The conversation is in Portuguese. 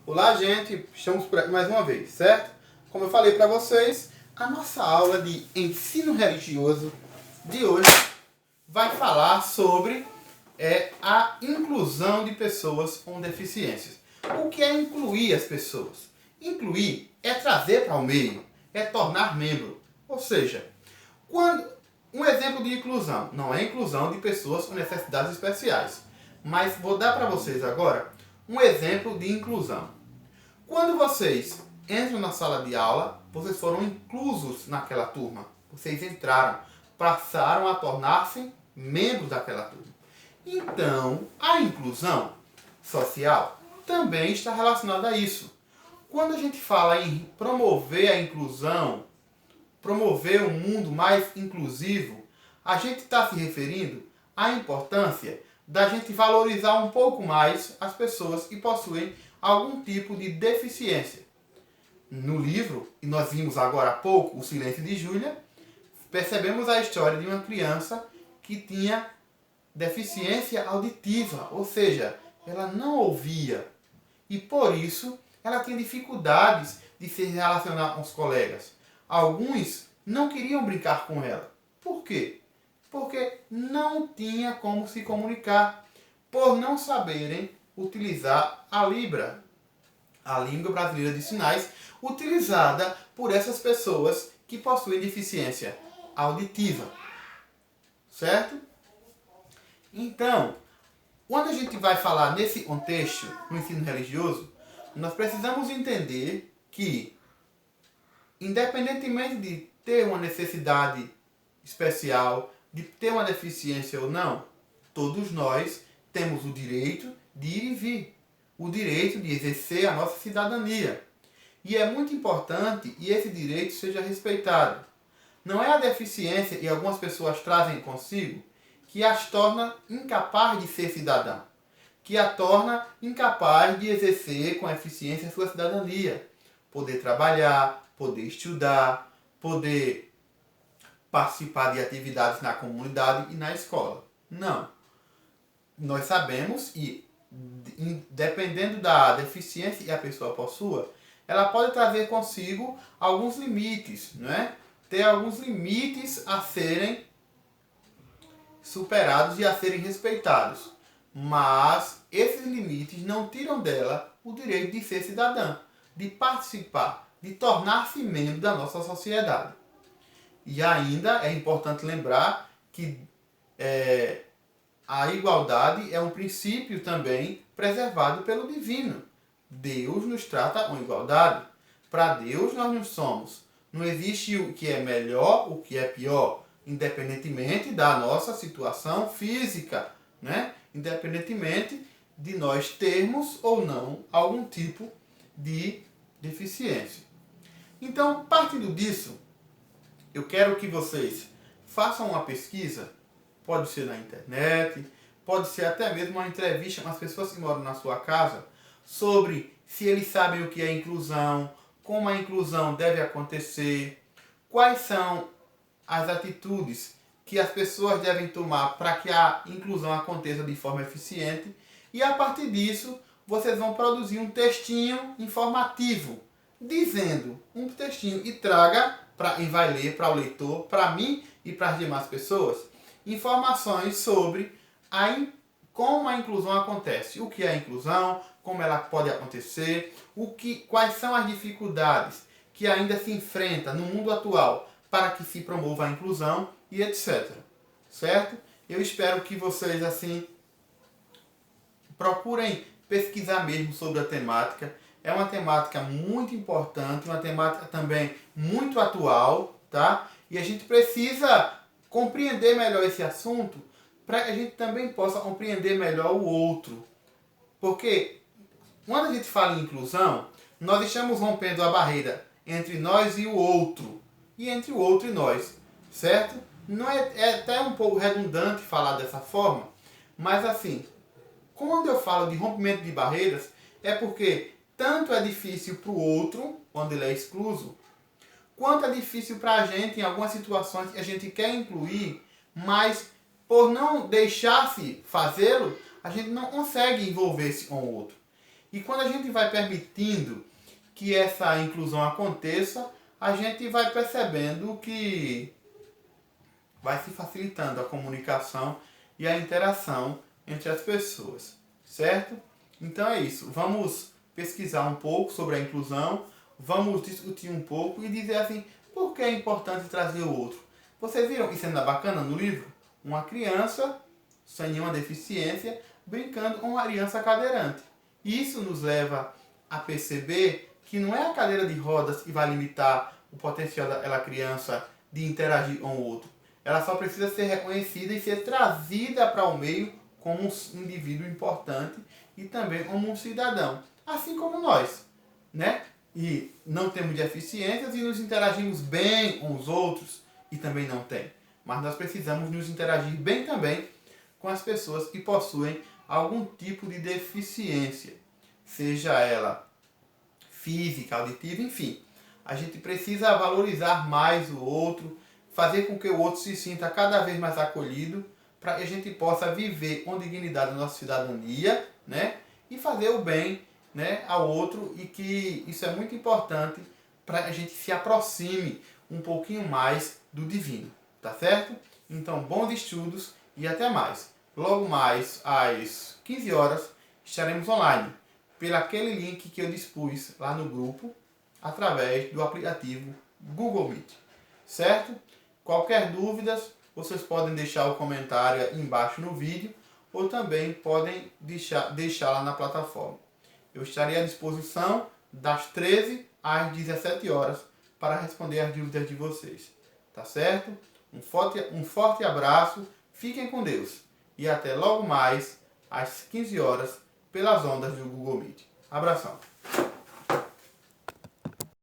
Olá, gente! Estamos por aqui mais uma vez, certo? Como eu falei para vocês, a nossa aula de ensino religioso de hoje vai falar sobre a inclusão de pessoas com deficiências. O que é incluir as pessoas? Incluir é trazer para o meio, é tornar membro. Ou seja, um exemplo de inclusão, não é inclusão de pessoas com necessidades especiais, mas vou dar para vocês agora um exemplo de inclusão. Quando vocês entram na sala de aula, vocês foram inclusos naquela turma. Vocês entraram, passaram a tornar-se membros daquela turma. Então, a inclusão social também está relacionada a isso. Quando a gente fala em promover a inclusão, promover um mundo mais inclusivo, a gente está se referindo à importância da gente valorizar um pouco mais as pessoas que possuem algum tipo de deficiência. No livro, e nós vimos agora há pouco, O Silêncio de Júlia, percebemos a história de uma criança que tinha deficiência auditiva, ou seja, ela não ouvia. E por isso, ela tinha dificuldades de se relacionar com os colegas. Alguns não queriam brincar com ela. Por quê? Porque não tinha como se comunicar, por não saberem utilizar a Libra, a língua brasileira de sinais, utilizada por essas pessoas que possuem deficiência auditiva. Certo? Então, quando a gente vai falar nesse contexto, no ensino religioso, nós precisamos entender que, independentemente de ter uma necessidade especial, de ter uma deficiência ou não, todos nós temos o direito de ir e vir, o direito de exercer a nossa cidadania. E é muito importante que esse direito seja respeitado. Não é a deficiência que algumas pessoas trazem consigo que as torna incapazes de ser cidadão, que a torna incapaz de exercer com eficiência a sua cidadania, poder trabalhar, poder estudar, poder participar de atividades na comunidade e na escola. Não. Nós sabemos e, dependendo da deficiência que a pessoa possua, ela pode trazer consigo alguns limites, não é? Ter alguns limites a serem superados e a serem respeitados. Mas esses limites não tiram dela o direito de ser cidadã, de participar, de tornar-se membro da nossa sociedade. E ainda é importante lembrar que a igualdade é um princípio também preservado pelo divino. Deus nos trata com igualdade. Para Deus nós não somos. Não existe o que é melhor, o que é pior, independentemente da nossa situação física, né? Independentemente de nós termos ou não algum tipo de deficiência. Então, partindo disso, eu quero que vocês façam uma pesquisa, pode ser na internet, pode ser até mesmo uma entrevista com as pessoas que moram na sua casa, sobre se eles sabem o que é inclusão, como a inclusão deve acontecer, quais são as atitudes que as pessoas devem tomar para que a inclusão aconteça de forma eficiente, e a partir disso vocês vão produzir um textinho informativo, dizendo um textinho, e traga e vai ler para o leitor, para mim e para as demais pessoas, informações sobre como a inclusão acontece, o que é a inclusão, como ela pode acontecer, quais são as dificuldades que ainda se enfrenta no mundo atual para que se promova a inclusão e etc. Certo? Eu espero que vocês assim procurem pesquisar mesmo sobre a temática. É uma temática muito importante, uma temática também muito atual, tá? E a gente precisa compreender melhor esse assunto para que a gente também possa compreender melhor o outro. Porque quando a gente fala em inclusão, nós estamos rompendo a barreira entre nós e o outro, e entre o outro e nós, certo? Não é até um pouco redundante falar dessa forma, mas assim, quando eu falo de rompimento de barreiras, é porque tanto é difícil para o outro, quando ele é excluso, quanto é difícil para a gente em algumas situações que a gente quer incluir, mas por não deixar-se fazê-lo, a gente não consegue envolver-se com o outro. E quando a gente vai permitindo que essa inclusão aconteça, a gente vai percebendo que vai se facilitando a comunicação e a interação entre as pessoas, certo? Então é isso, vamos pesquisar um pouco sobre a inclusão, vamos discutir um pouco e dizer assim, por que é importante trazer o outro? Vocês viram que cena bacana no livro? Uma criança sem nenhuma deficiência brincando com uma criança cadeirante. Isso nos leva a perceber que não é a cadeira de rodas que vai limitar o potencial daquela criança de interagir com o outro. Ela só precisa ser reconhecida e ser trazida para o meio como um indivíduo importante e também como um cidadão. Assim como nós, né? E não temos deficiências e nos interagimos bem com os outros e também não tem. Mas nós precisamos nos interagir bem também com as pessoas que possuem algum tipo de deficiência, seja ela física, auditiva, enfim. A gente precisa valorizar mais o outro, fazer com que o outro se sinta cada vez mais acolhido, para que a gente possa viver com dignidade a nossa cidadania, né? E fazer o bem, né, ao outro, e que isso é muito importante para que a gente se aproxime um pouquinho mais do divino, tá certo? Então, bons estudos e até mais. Logo mais às 15 horas estaremos online, pelo aquele link que eu dispus lá no grupo, através do aplicativo Google Meet, certo? Qualquer dúvidas, vocês podem deixar o comentário embaixo no vídeo ou também podem deixar lá na plataforma. Eu estarei à disposição das 13 às 17 horas para responder as dúvidas de vocês, tá certo? Um forte abraço, fiquem com Deus e até logo mais às 15 horas pelas ondas do Google Meet. Abração!